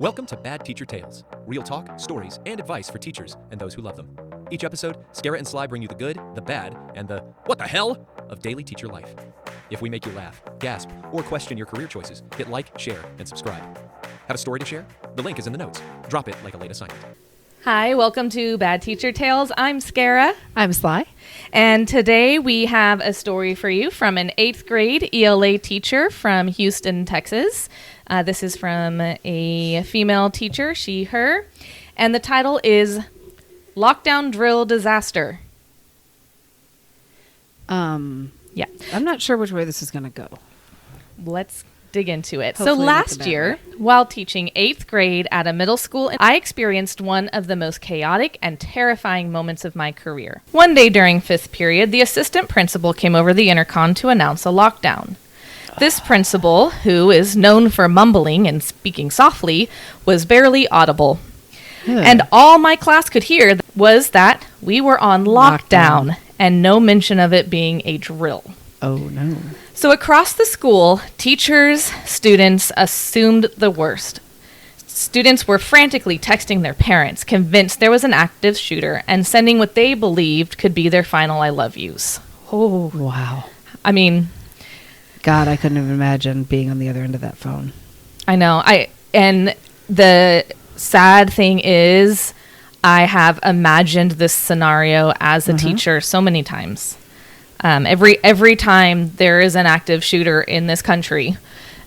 Welcome to Bad Teacher Tales, real talk, stories, and advice for teachers and those who love them. Each episode, Scara and Sly bring you the good, the bad, and the what the hell of daily teacher life. If we make you laugh, gasp, or question your career choices, hit like, share, and subscribe. Have a story to share? The link is in the notes. Drop it like a late assignment. Hi, welcome to Bad Teacher Tales. I'm Scara. I'm Sly. And today we have a story for you from an 8th grade ELA teacher from Houston, Texas. This is from a female teacher, she, her. And the title is Lockdown Drill Disaster. Yeah. I'm not sure which way this is going to go. Let's dig into it. Hopefully so last year, while teaching 8th grade at a middle school, I experienced one of the most chaotic and terrifying moments of my career. One day during 5th period, the assistant principal came over the intercom to announce a lockdown. This principal, who is known for mumbling and speaking softly, was barely audible. And all my class could hear was that we were on lockdown and no mention of it being a drill. Oh, no. So across the school, teachers, students assumed the worst. Students were frantically texting their parents, convinced there was an active shooter, and sending what they believed could be their final I love yous. Oh, wow. I mean, God, I couldn't even imagine being on the other end of that phone. I know. And the sad thing is, I have imagined this scenario as a teacher so many times. Every time there is an active shooter in this country,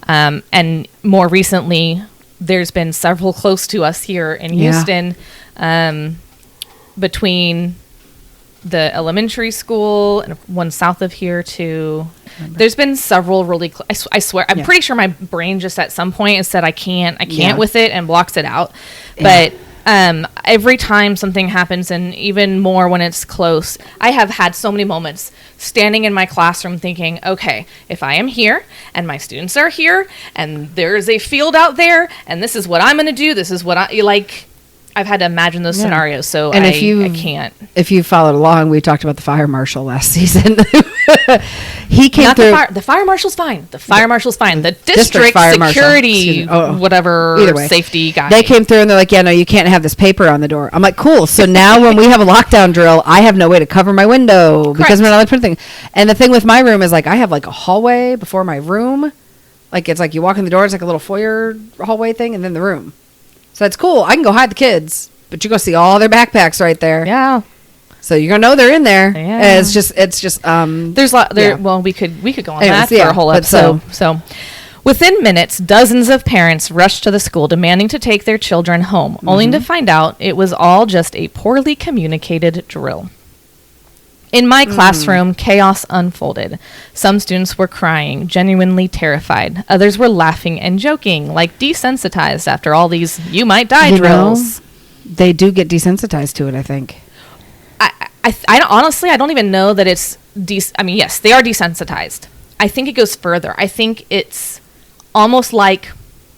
and more recently, there's been several close to us here in Houston, between the elementary school and one south of here too. There's been several really, I swear, I'm pretty sure my brain just at some point has said I can't with it and blocks it out. But every time something happens, and even more when it's close, I have had so many moments standing in my classroom thinking, okay, if I am here and my students are here and there's a field out there and this is what I'm going to do, this is what I like. I've had to imagine those scenarios, so I can't. If you followed along, we talked about the fire marshal last season. He came Not through. The fire marshal's fine. The fire marshal's fine. The district fire security, whatever, either way, safety guy. They came through and they're like, yeah, no, you can't have this paper on the door. I'm like, cool. So now when we have a lockdown drill, I have no way to cover my window because we're not allowed to put anything. And the thing with my room is like, I have like a hallway before my room. Like, it's like you walk in the door, it's like a little foyer hallway thing, and then the room. So that's cool. I can go hide the kids, but you're going to see all their backpacks right there. Yeah. So you're going to know they're in there. Yeah. It's just, there's well, we could go on that for a whole episode. So within minutes, dozens of parents rushed to the school demanding to take their children home, only to find out it was all just a poorly communicated drill. In my classroom, chaos unfolded. Some students were crying, genuinely terrified. Others were laughing and joking, like desensitized after all these you might die drills. They do get desensitized to it, I think. I honestly, I don't even know that it's yes, they are desensitized. I think it goes further. I think it's almost like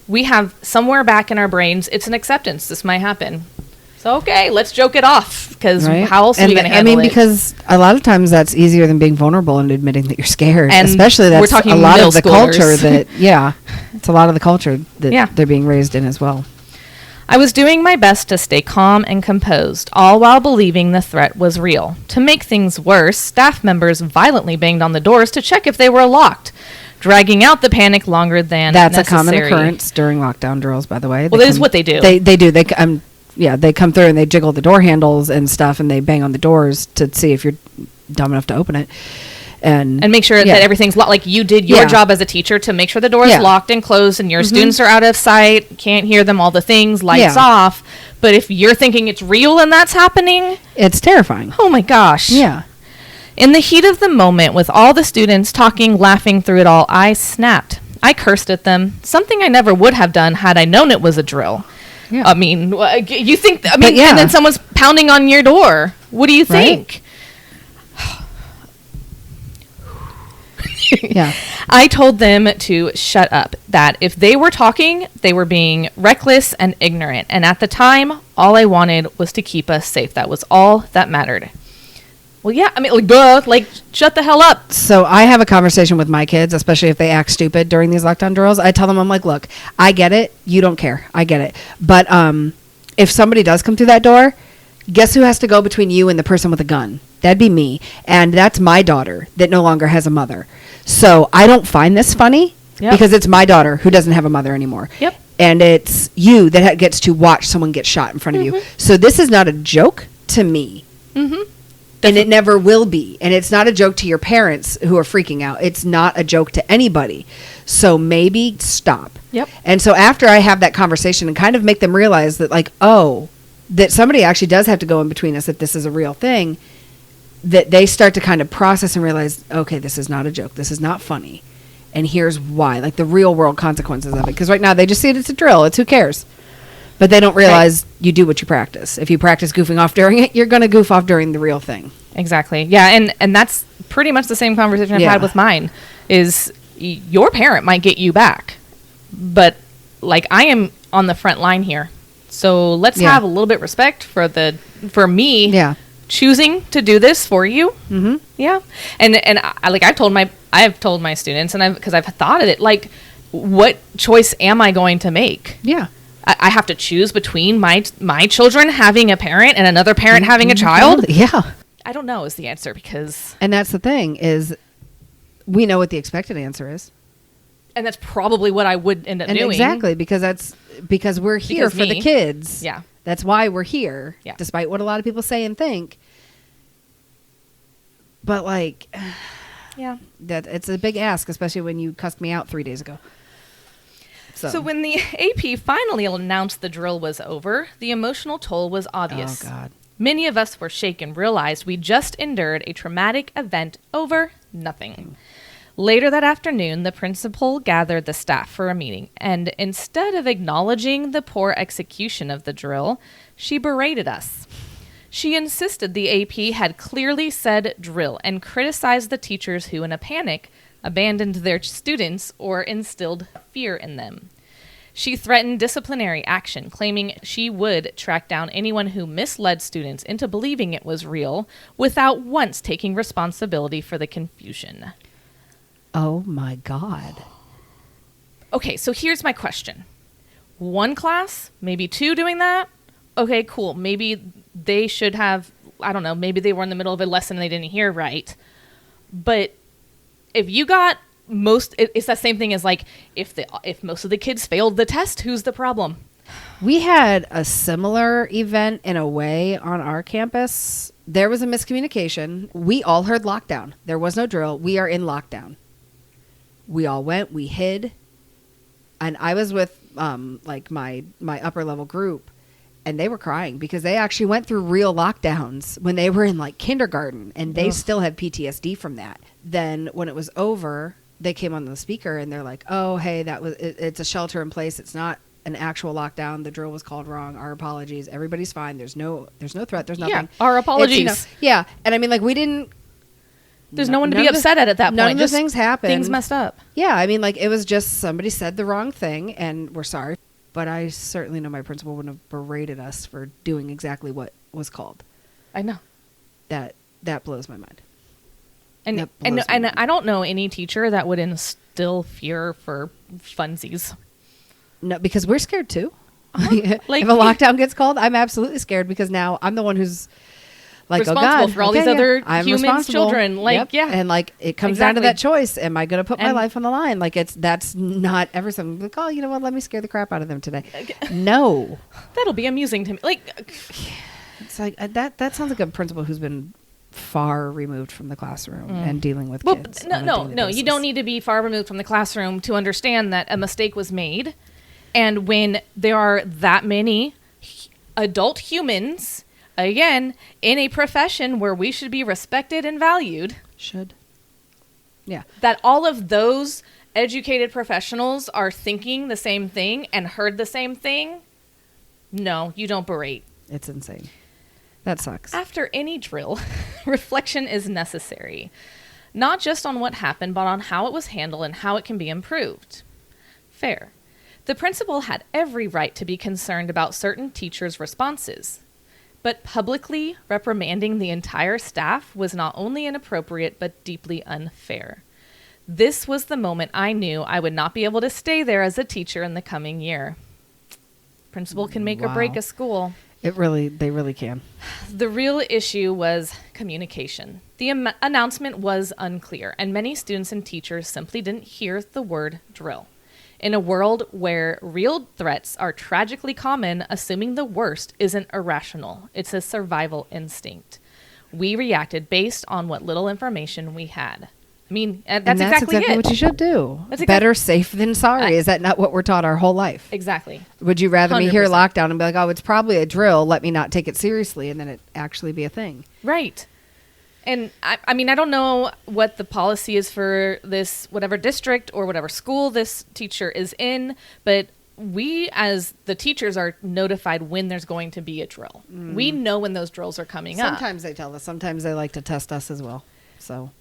we have somewhere back in our brains, it's an acceptance. This might happen. So, okay, let's joke it off, because how else are we going to handle it? Because a lot of times that's easier than being vulnerable and admitting that you're scared. And especially that's we're talking a lot of the schoolers. culture that, it's a lot of the culture that they're being raised in as well. I was doing my best to stay calm and composed, all while believing the threat was real. To make things worse, staff members violently banged on the doors to check if they were locked, dragging out the panic longer than necessary. That's a common occurrence during lockdown drills, by the way. Well, that is what they do. They do. They come through and they jiggle the door handles and stuff, and they bang on the doors to see if you're dumb enough to open it. And make sure that everything's locked. Like you did your job as a teacher to make sure the door is locked and closed and your students are out of sight, can't hear them, all the things, lights off. But if you're thinking it's real and that's happening, it's terrifying. Oh my gosh. Yeah. In the heat of the moment, with all the students talking, laughing through it all, I snapped. I cursed at them, something I never would have done had I known it was a drill. Yeah. I mean, you think, and then someone's pounding on your door. What do you think? Yeah. I told them to shut up, that if they were talking, they were being reckless and ignorant. And at the time, all I wanted was to keep us safe. That was all that mattered. Well, yeah, I mean, like, duh, like, shut the hell up. So I have a conversation with my kids, especially if they act stupid during these lockdown drills. I tell them, I'm like, look, I get it. You don't care. I get it. But if somebody does come through that door, guess who has to go between you and the person with a gun? That'd be me. And that's my daughter that no longer has a mother. So I don't find this funny because it's my daughter who doesn't have a mother anymore. Yep. And it's you that gets to watch someone get shot in front of you. So this is not a joke to me. Mm-hmm. And it never will be. And it's not a joke to your parents who are freaking out. It's not a joke to anybody. So maybe stop. Yep. And so after I have that conversation and kind of make them realize that, like, oh, that somebody actually does have to go in between us if this is a real thing, that they start to kind of process and realize, okay, this is not a joke. This is not funny. And here's why, like the real world consequences of it. Because right now they just see it as a drill. It's who cares. But they don't realize you do what you practice. If you practice goofing off during it, you're going to goof off during the real thing. Exactly. Yeah, and that's pretty much the same conversation I've had with mine, is your parent might get you back. But, like, I am on the front line here. So let's have a little bit of respect for me choosing to do this for you. Mm-hmm. Yeah. And I've told my students, and because I've thought of it, like, what choice am I going to make? Yeah. I have to choose between my children having a parent and another parent having a child? Yeah. I don't know is the answer, because... And that's the thing, is we know what the expected answer is. And that's probably what I would end up doing. Exactly, because we're here for the kids. Yeah. That's why we're here, yeah. Despite what a lot of people say and think. But, like... Yeah. That it's a big ask, especially when you cussed me out 3 days ago. So when the AP finally announced the drill was over, the emotional toll was obvious. Oh, God. Many of us were shaken, realized we just endured a traumatic event over nothing. Later that afternoon, the principal gathered the staff for a meeting, and instead of acknowledging the poor execution of the drill, she berated us. She insisted the AP had clearly said drill and criticized the teachers who, in a panic, abandoned their students or instilled fear in them. She threatened disciplinary action, claiming she would track down anyone who misled students into believing it was real without once taking responsibility for the confusion. Oh, my God. Okay, so here's my question. One class, maybe two doing that? Okay, cool. Maybe they should have, I don't know, maybe they were in the middle of a lesson and they didn't hear right. But if you got it's that same thing as, like, if most of the kids failed the test, who's the problem? We had a similar event in a way on our campus. There was a miscommunication. We all heard lockdown. There was no drill. We are in lockdown. We all went, we hid. And I was with like my upper level group, and they were crying because they actually went through real lockdowns when they were in, like, kindergarten, and they still had PTSD from that. Then when it was over, they came on the speaker and they're like, oh, hey, it's a shelter in place. It's not an actual lockdown. The drill was called wrong. Our apologies. Everybody's fine. There's no threat. There's nothing. Yeah, our apologies. Yeah. And I mean, like, we didn't. There's no one to be upset at that point. None of the things happened. Things messed up. Yeah. I mean, like, it was just somebody said the wrong thing and we're sorry. But I certainly know my principal wouldn't have berated us for doing exactly what was called. I know. That blows my mind. And I don't know any teacher that would instill fear for funsies. No, because we're scared too. Like, if a lockdown gets called, I'm absolutely scared because now I'm the one who's, like, responsible oh God, for all these other human children. Like, yeah. And, like, it comes down to that choice. Am I going to put my life on the line? Like, that's not ever something like, oh, you know what? Let me scare the crap out of them today. No. That'll be amusing to me. Like, it's like, that sounds like a principal who's been far removed from the classroom and dealing with kids. No. You don't need to be far removed from the classroom to understand that a mistake was made. And when there are that many adult humans, again, in a profession where we should be respected and valued. Yeah. That all of those educated professionals are thinking the same thing and heard the same thing. No, you don't berate. It's insane. That sucks. After any drill, reflection is necessary. Not just on what happened, but on how it was handled and how it can be improved. Fair. The principal had every right to be concerned about certain teachers' responses. But publicly reprimanding the entire staff was not only inappropriate, but deeply unfair. This was the moment I knew I would not be able to stay there as a teacher in the coming year. Principal can make or break a school. They really can. The real issue was communication. The announcement was unclear, and many students and teachers simply didn't hear the word drill. In a world where real threats are tragically common, assuming the worst isn't irrational. It's a survival instinct. We reacted based on what little information we had. I mean, that's exactly it. What you should do. Better safe than sorry. Is that not what we're taught our whole life? Exactly. Would you rather 100%. Me hear lockdown and be like, oh, it's probably a drill, let me not take it seriously, and then it actually be a thing? Right. And I mean, I don't know what the policy is for this, whatever district or whatever school this teacher is in, but we as the teachers are notified when there's going to be a drill. We know when those drills are coming up. Sometimes they tell us. Sometimes they like to test us as well. So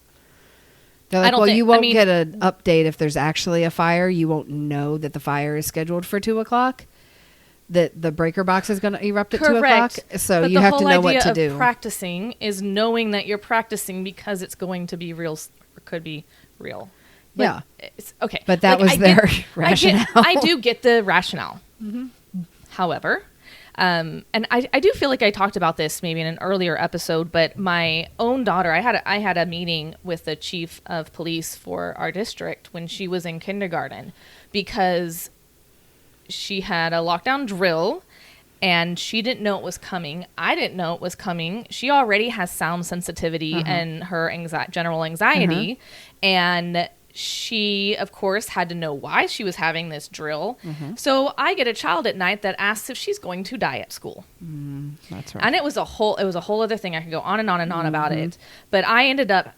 they're like, well, you won't get an update if there's actually a fire. You won't know that the fire is scheduled for 2:00. That the breaker box is going to erupt at 2:00. So but you have to know what to do. Practicing is knowing that you're practicing because it's going to be real or could be real. But yeah. It's, okay. But that was their rationale. I do get the rationale. Mm-hmm. However, and I do feel like I talked about this maybe in an earlier episode, but my own daughter, I had a meeting with the chief of police for our district when she was in kindergarten because she had a lockdown drill and she didn't know it was coming. I didn't know it was coming. She already has sound sensitivity and her general anxiety. And she, of course, had to know why she was having this drill. So I get a child at night that asks if she's going to die at school. That's right. And it was a whole other thing. I could go on and on and on about it. But I ended up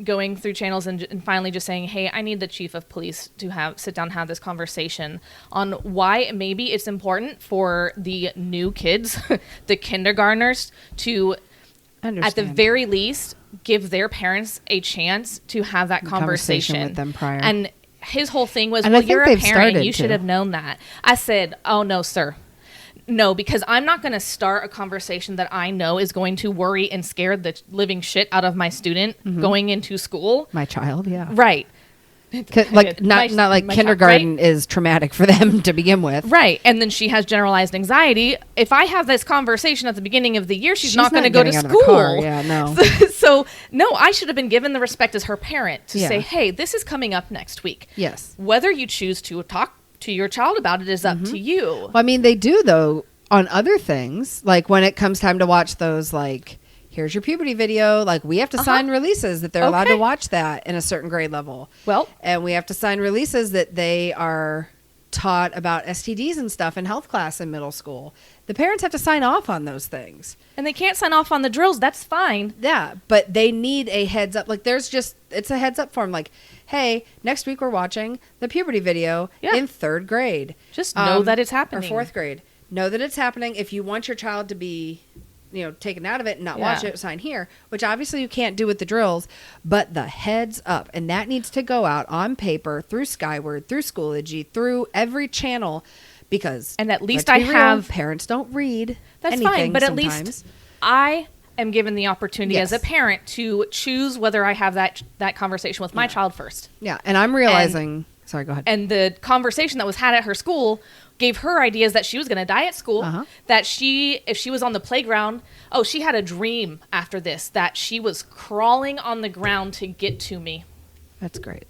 going through channels and finally just saying, hey, I need the chief of police to sit down and have this conversation on why maybe it's important for the new kids, the kindergartners, to at the very least give their parents a chance to have that conversation with them prior. And his whole thing was, well, you're a parent, you should have known that. I said, oh, no, sir. No, because I'm not going to start a conversation that I know is going to worry and scare the living shit out of my student going into school. My child, yeah. Right. Like not like kindergarten child, right? Is traumatic for them to begin with. Right. And then she has generalized anxiety. If I have this conversation at the beginning of the year, she's not going to go to school. Yeah, no. So, no, I should have been given the respect as her parent to say, hey, this is coming up next week. Yes. Whether you choose to talk to your child about it is up to you. Well, I mean, they do, though, on other things. Like when it comes time to watch those, like, here's your puberty video. Like, we have to sign releases that they're allowed to watch that in a certain grade level. Well. And we have to sign releases that they are taught about STDs and stuff in health class in middle school. The parents have to sign off on those things. And they can't sign off on the drills. That's fine. Yeah, but they need a heads up. Like, it's a heads up for them. Like, hey, next week we're watching the puberty video in 3rd grade. Just know that it's happening. Or 4th grade. Know that it's happening. If you want your child to be, taken out of it and not watch it, sign here, which obviously you can't do with the drills, but the heads up. And that needs to go out on paper through Skyward, through Schoology, through every channel, because and at least I have parents don't read. That's fine, but sometimes. At least I am given the opportunity as a parent to choose whether I have that conversation with my child first. Yeah, and I'm realizing. Sorry, go ahead. And the conversation that was had at her school gave her ideas that she was going to die at school, that if she was on the playground, she had a dream after this, that she was crawling on the ground to get to me. That's great.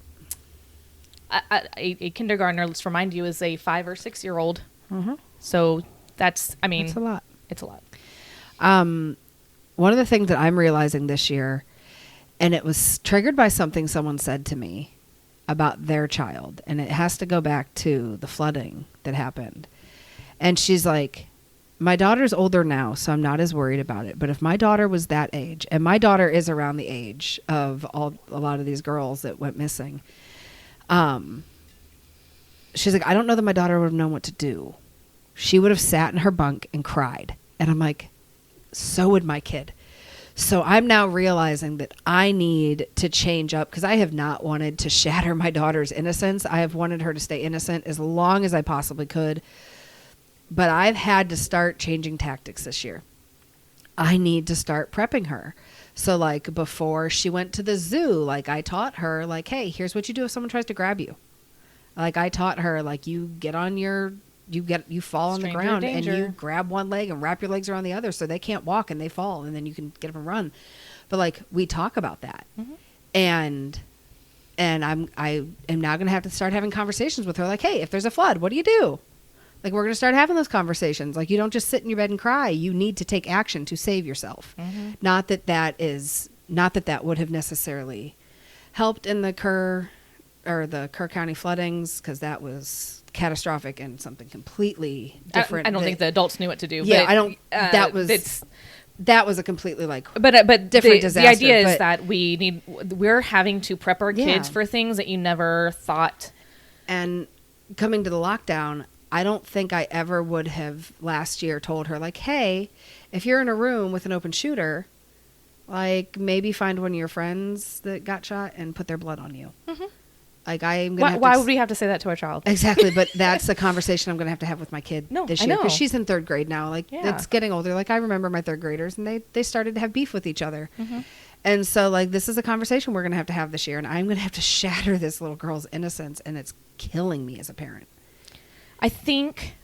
A kindergartner, let's remind you, is a 5 or 6 year old. So that's a lot. It's a lot. One of the things that I'm realizing this year, and it was triggered by something someone said to me about their child, and it has to go back to the flooding that happened. And she's like, my daughter's older now, so I'm not as worried about it. But if my daughter was that age, and my daughter is around the age of a lot of these girls that went missing, she's like, I don't know that my daughter would have known what to do. She would have sat in her bunk and cried. And I'm like, so would my kid. So I'm now realizing that I need to change up, because I have not wanted to shatter my daughter's innocence. I have wanted her to stay innocent as long as I possibly could. But I've had to start changing tactics this year. I need to start prepping her. So like before she went to the zoo, like I taught her like, hey, here's what you do if someone tries to grab you. Like I taught her like you fall on the ground and you grab one leg and wrap your legs around the other so they can't walk and they fall and then you can get up and run. But like we talk about that. Mm-hmm. And I am now going to have to start having conversations with her like, hey, if there's a flood, what do you do? Like, we're going to start having those conversations. Like, you don't just sit in your bed and cry. You need to take action to save yourself. Mm-hmm. Not that would have necessarily helped in the Kerr County floodings, because that was catastrophic and something completely different. I don't think the adults knew what to do. Yeah, but, I don't. That was a completely but different disaster. The idea is that we're having to prep our kids for things that you never thought. And coming to the lockdown, I don't think I ever would have last year told her like, hey, if you're in a room with an open shooter, like maybe find one of your friends that got shot and put their blood on you. Mm-hmm. Like why would we have to say that to our child? Exactly. But that's a conversation I'm going to have with my kid this year. Because she's in third grade now. Like it's getting older. Like I remember my third graders and they started to have beef with each other. Mm-hmm. And so like, this is a conversation we're going to have this year. And I'm going to have to shatter this little girl's innocence. And it's killing me as a parent. I think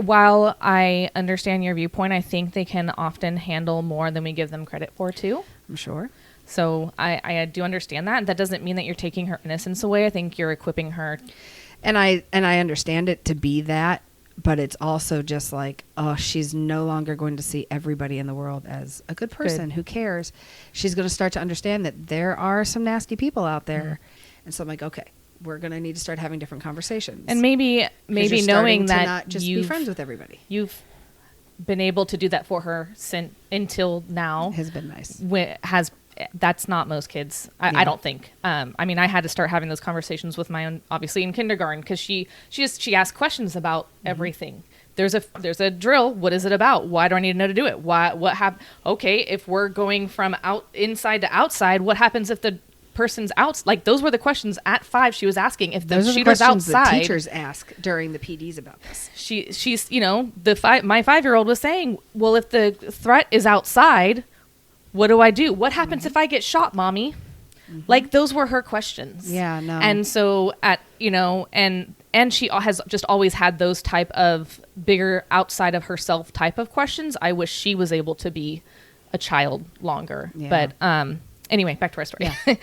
while I understand your viewpoint, I think they can often handle more than we give them credit for too. I'm sure. So I do understand that. That doesn't mean that you're taking her innocence away. I think you're equipping her. And I understand it to be that, but it's also just like, oh, she's no longer going to see everybody in the world as a good person who cares. She's going to start to understand that there are some nasty people out there. Mm-hmm. And so I'm like, okay, we're going to need to start having different conversations. And maybe knowing that not just be friends with everybody. You've been able to do that for her until now. Has been nice. That's not most kids. I don't think. I mean, I had to start having those conversations with my own, obviously in kindergarten, because she asked questions about everything. There's a drill. What is it about? Why do I need to know to do it? What happened? Okay, if we're going from inside to outside, what happens if the person's out? Like those were the questions at 5 she was asking. If the shooter's outside, that teachers ask during the PDs about this. She's my 5-year-old was saying, well, if the threat is outside, what do I do? What happens if I get shot, mommy? Mm-hmm. Like those were her questions. Yeah, no. And so and she has just always had those type of bigger outside of herself type of questions. I wish she was able to be a child longer. Yeah. But anyway, back to our story. Yeah.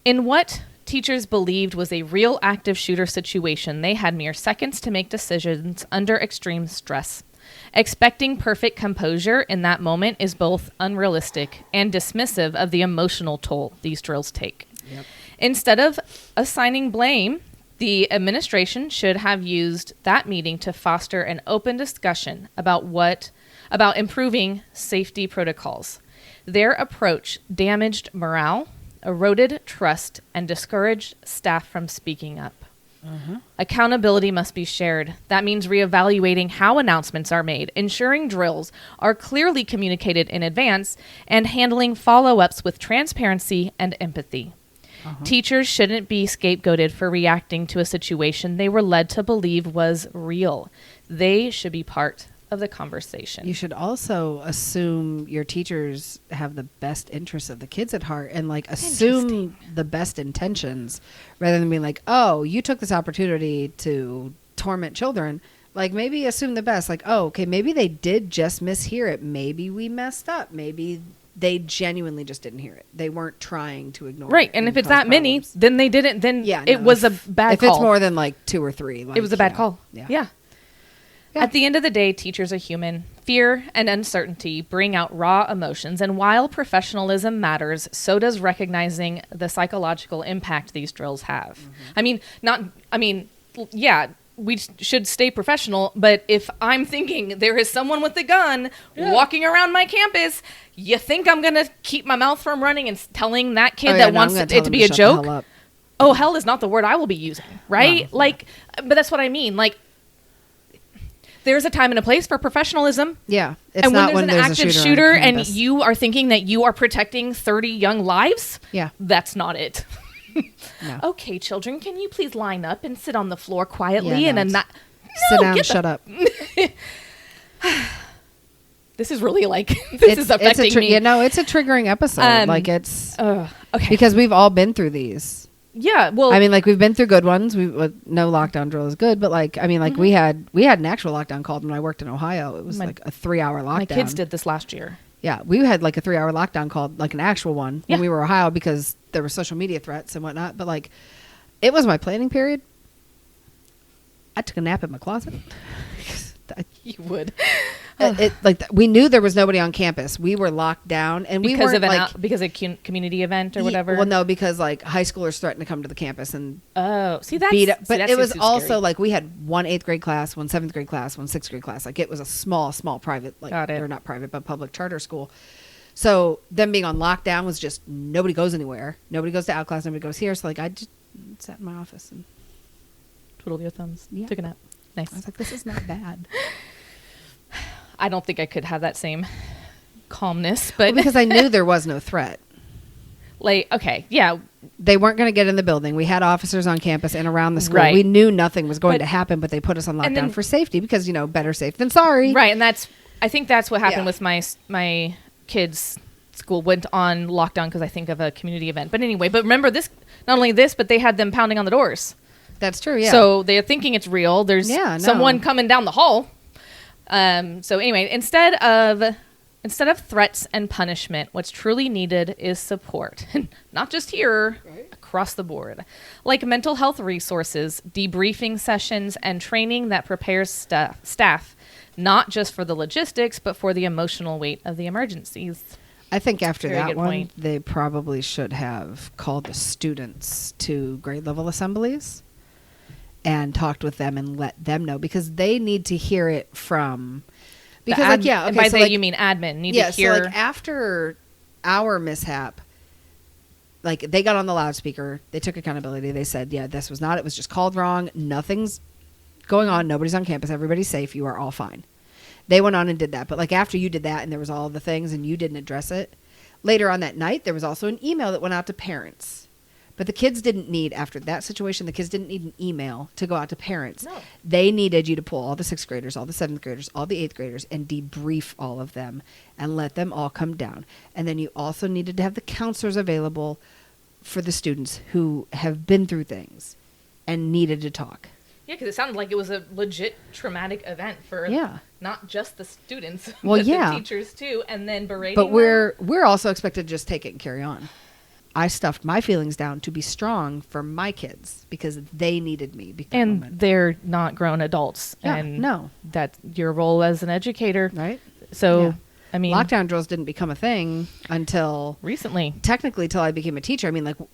In what teachers believed was a real active shooter situation, they had mere seconds to make decisions under extreme stress. Expecting perfect composure in that moment is both unrealistic and dismissive of the emotional toll these drills take. Yep. Instead of assigning blame, the administration should have used that meeting to foster an open discussion about improving safety protocols. Their approach damaged morale, eroded trust, and discouraged staff from speaking up. Mm-hmm. Accountability must be shared. That means reevaluating how announcements are made, ensuring drills are clearly communicated in advance, and handling follow-ups with transparency and empathy. Uh-huh. Teachers shouldn't be scapegoated for reacting to a situation they were led to believe was real. They should be part of the conversation. You should also assume your teachers have the best interests of the kids at heart and like assume the best intentions rather than being like, oh, you took this opportunity to torment children. Like maybe assume the best. Like, oh, okay, maybe they did just mishear it. Maybe we messed up. Maybe they genuinely just didn't hear it. They weren't trying to ignore it. Right. And if it's that many, then they didn't. Then it was a bad call. If it's more than like 2 or 3. Like, it was a bad call. Yeah. At the end of the day, teachers are human. Fear and uncertainty bring out raw emotions, and while professionalism matters, so does recognizing the psychological impact these drills have. Mm-hmm. We should stay professional, but if I'm thinking there is someone with a gun walking around my campus, you think I'm going to keep my mouth from running and telling that kid wants it to be a joke? Oh, hell is not the word I will be using, right? No. But that's what I mean. Like, there's a time and a place for professionalism. Yeah. It's and not when there's an active shooter and you are thinking that you are protecting 30 young lives, that's not it. No. Okay, children, can you please line up and sit on the floor quietly Sit down, shut up. This is really like, this is affecting me. You know, it's a triggering episode. Like it's, okay. because we've all been through these. Yeah. Well, I mean, like we've been through good ones. No lockdown drill is good, but like, I mean, like we had an actual lockdown called when I worked in Ohio. It was like a 3-hour lockdown. My kids did this last year. Yeah. We had like a 3-hour lockdown called like an actual one when we were Ohio because there were social media threats and whatnot. But like, it was my planning period. I took a nap in my closet. You would. We knew there was nobody on campus. We were locked down, and because we weren't because of community event or whatever. Well, no, because like high schoolers threatened to come to the campus and beat up. But it was also scary. Like we had one 8th grade class, one 7th grade class, one 6th grade class. Like it was a small private, like or not private, but public charter school. So them being on lockdown was just nobody goes anywhere. Nobody goes to out class. Nobody goes here. So like I just sat in my office and twiddled your thumbs. Yeah. Took a nap. Nice. I was like, this is not bad. I don't think I could have that same calmness, but because I knew there was no threat. Like, okay, yeah. They weren't going to get in the building. We had officers on campus and around the school. Right. We knew nothing was going to happen, but they put us on lockdown for safety because, you know, better safe than sorry. Right. And I think that's what happened with my kids' school went on lockdown because I think of a community event. But anyway, remember this, not only this, but they had them pounding on the doors. That's true, yeah. So they're thinking it's real. There's someone coming down the hall. So anyway, instead of threats and punishment, what's truly needed is support. Not just here, across the board. Like mental health resources, debriefing sessions, and training that prepares staff, not just for the logistics, but for the emotional weight of the emergencies. I think after that one, point. They probably should have called the students to grade level assemblies and talked with them and let them know because they need to hear it from because and by you mean admin need to hear. So like after our mishap, like they got on the loudspeaker, they took accountability, they said, this was not, it was just called wrong, nothing's going on, nobody's on campus, everybody's safe, you are all fine. They went on and did that, but like after you did that and there was all the things and you didn't address it, later on that night there was also an email that went out to parents. But the kids didn't need, after that situation, the kids didn't need an email to go out to parents. No. They needed you to pull all the 6th graders, all the 7th graders, all the 8th graders, and debrief all of them and let them all come down. And then you also needed to have the counselors available for the students who have been through things and needed to talk. Yeah, because it sounded like it was a legit traumatic event for not just the students, but the teachers too, and then berating But we're also expected to just take it and carry on. I stuffed my feelings down to be strong for my kids because they needed me. And they're not grown adults. Yeah, and that's your role as an educator. Right. So, I mean. Lockdown drills didn't become a thing until. Recently. Technically, till I became a teacher. I mean, like, we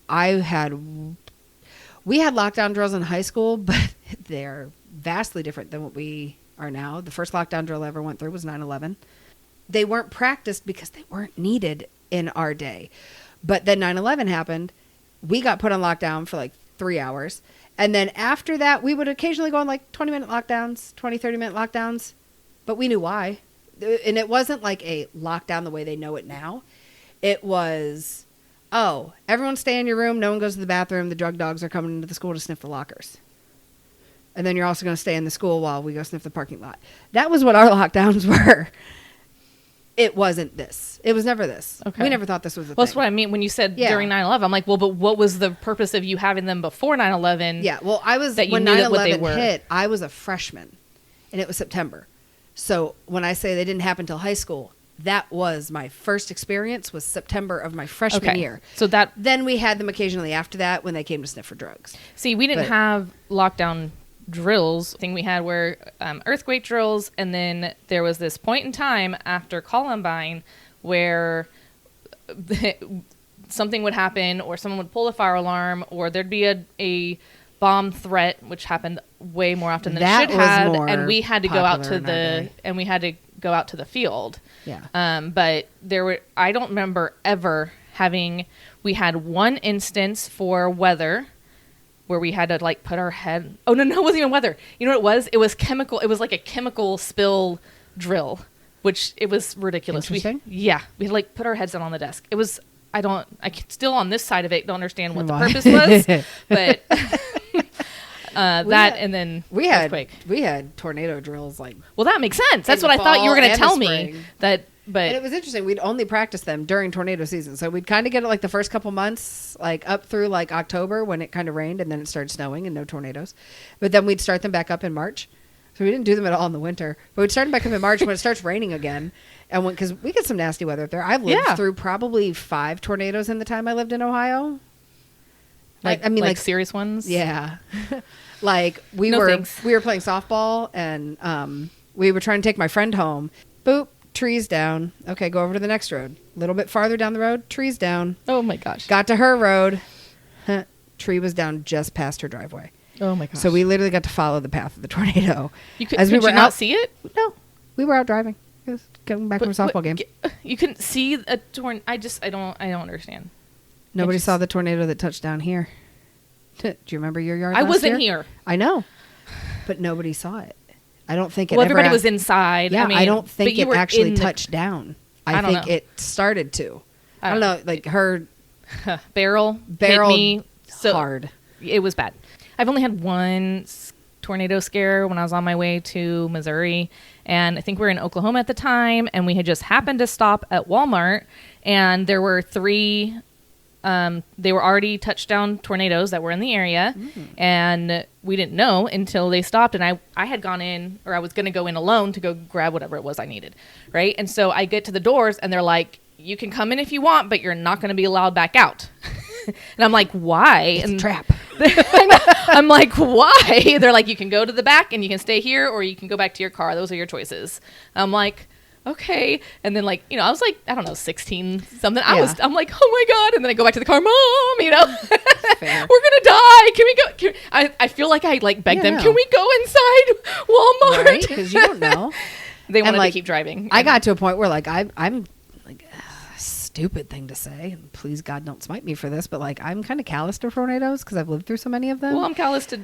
had lockdown drills in high school, but they're vastly different than what we are now. The first lockdown drill I ever went through was 9/11. They weren't practiced because they weren't needed in our day. But then 9/11 happened. We got put on lockdown for like 3 hours. And then after that, we would occasionally go on like 20-minute lockdowns, 20, 30-minute lockdowns. But we knew why. And it wasn't like a lockdown the way they know it now. It was, everyone stay in your room. No one goes to the bathroom. The drug dogs are coming into the school to sniff the lockers. And then you're also going to stay in the school while we go sniff the parking lot. That was what our lockdowns were. It wasn't this. It was never this. Okay. We never thought this was a thing. That's what I mean when you said during 9/11. I'm like, well, but what was the purpose of you having them before 9/11? Yeah, well, when 9/11 hit, I was a freshman, and it was September. So when I say they didn't happen until high school, that was my first experience was September of my freshman year. So then we had them occasionally after that when they came to sniff for drugs. See, we didn't have lockdown drills thing we had were earthquake drills, and then there was this point in time after Columbine where something would happen or someone would pull a fire alarm or there'd be a bomb threat, which happened way more often than it should have, and we had to go out to the field. Yeah. But I don't remember ever we had one instance for weather where we had to like put our head. Oh no, it wasn't even weather. You know what it was? It was chemical. It was like a chemical spill drill, which it was ridiculous. We had to like put our heads down on the desk. It was. Still on this side of it don't understand what the purpose was, but And then we earthquake. had tornado drills like. Well, that makes sense. That's what I thought you were going to tell me. But and it was interesting. We'd only practice them during tornado season, so we'd kind of get it like the first couple months, like up through like October when it kind of rained, and then it started snowing and no tornadoes. But then we'd start them back up in March. So we didn't do them at all in the winter, but we'd start them back up in March when it starts raining again, and because we get some nasty weather up there. I've lived through probably 5 tornadoes in the time I lived in Ohio. Like serious ones. Yeah, like we were playing softball, and we were trying to take my friend home. Boop. Trees down. Okay, go over to the next road. A little bit farther down the road, trees down. Oh my gosh. Got to her road. Tree was down just past her driveway. Oh my gosh. So we literally got to follow the path of the tornado. Could you not see it? No. We were out driving. Going back from a softball game. You couldn't see a tornado. I don't understand. Nobody saw the tornado that touched down here. Do you remember your yard? I wasn't here. I know. But nobody saw it. I don't think it everybody was inside. Yeah, I don't think it actually touched down. I think it started to. I don't know. Like her barrel hit me so hard. It was bad. I've only had one tornado scare when I was on my way to Missouri, and I think we were in Oklahoma at the time, and we had just happened to stop at Walmart, and there were 3 they were already touchdown tornadoes that were in the area, and we didn't know until they stopped. And I had gone in, or I was going to go in alone to go grab whatever it was I needed, right? And so I get to the doors, and they're like, "You can come in if you want, but you're not going to be allowed back out." And I'm like, "Why?" It's a trap. I'm like, "Why?" They're like, "You can go to the back, and you can stay here, or you can go back to your car. Those are your choices." I'm like, okay. And then I was like, I don't know, 16 something. Yeah. I'm like, oh my God. And then I go back to the car, Mom, Fair. we're going to die. Can we go? I feel like I begged them. Can we go inside Walmart? Right? Because you don't know. They wanted to keep driving. I got to a point where I'm like, stupid thing to say, and please God don't smite me for this, but I'm kind of callous to tornadoes because I've lived through so many of them. Well, I'm callous to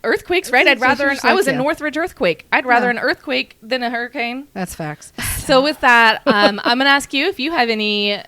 earthquakes, right? I'd rather I was in Northridge earthquake. I'd rather an earthquake than a hurricane. That's facts. So with that, I'm going to ask you if you have any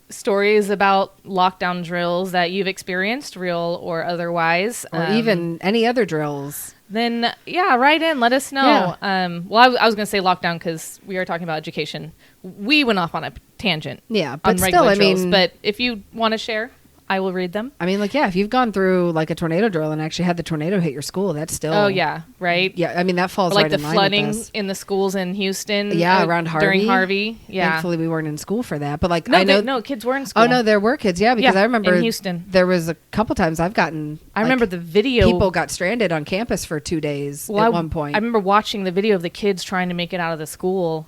stories about lockdown drills that you've experienced, real or otherwise, or even any other drills. Then write in, let us know. Yeah. Well, I was going to say lockdown because we are talking about education. We went off on a tangent. Yeah, but on still, drills, but if you want to share, I will read them. I mean, if you've gone through a tornado drill and actually had the tornado hit your school, that's still. Oh yeah, right. Yeah, I mean that falls right in line with the flooding in the schools in Houston. Yeah, around Harvey. During Harvey. Yeah. Thankfully, we weren't in school for that, but no, kids were in school. Oh no, there were kids. Yeah, because I remember in Houston there was a couple times I've gotten. I remember the video. People got stranded on campus for 2 days at one point. I remember watching the video of the kids trying to make it out of the school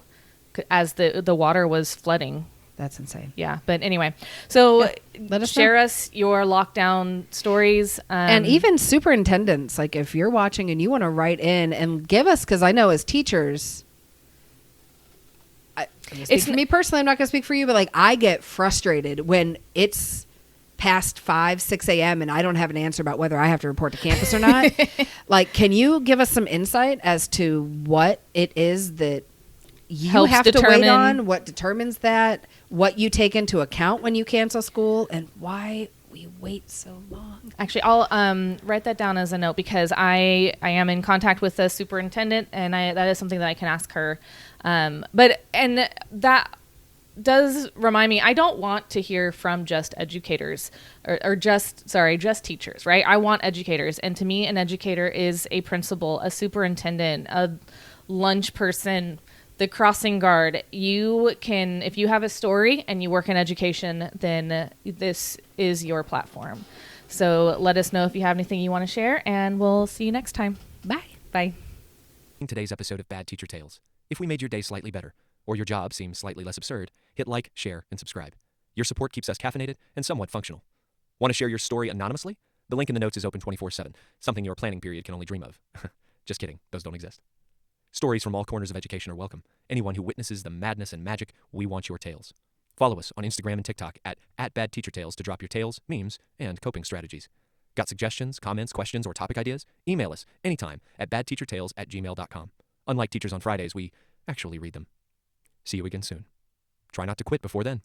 as the water was flooding. That's insane. Yeah. But anyway, so let us share us your lockdown stories. And even superintendents, if you're watching and you want to write in and give us, because I know as teachers, it's for me personally, I'm not going to speak for you, but I get frustrated when it's past 5, 6 a.m. and I don't have an answer about whether I have to report to campus or not. Can you give us some insight as to what it is that you have to wait on, what determines that, what you take into account when you cancel school, and why we wait so long? Actually, I'll write that down as a note because I am in contact with the superintendent, and that is something that I can ask her. But that does remind me, I don't want to hear from just educators or just teachers, right? I want educators. And to me, an educator is a principal, a superintendent, a lunch person, the crossing guard. You can, if you have a story and you work in education, then this is your platform. So let us know if you have anything you want to share, and we'll see you next time. Bye. Bye. In today's episode of Bad Teacher Tales, if we made your day slightly better, or your job seemed slightly less absurd, hit like, share, and subscribe. Your support keeps us caffeinated and somewhat functional. Want to share your story anonymously? The link in the notes is open 24/7, something your planning period can only dream of. Just kidding, those don't exist. Stories from all corners of education are welcome. Anyone who witnesses the madness and magic, we want your tales. Follow us on Instagram and TikTok at @BadTeacherTales to drop your tales, memes, and coping strategies. Got suggestions, comments, questions, or topic ideas? Email us anytime at badteachertales@gmail.com. Unlike Teachers on Fridays, we actually read them. See you again soon. Try not to quit before then.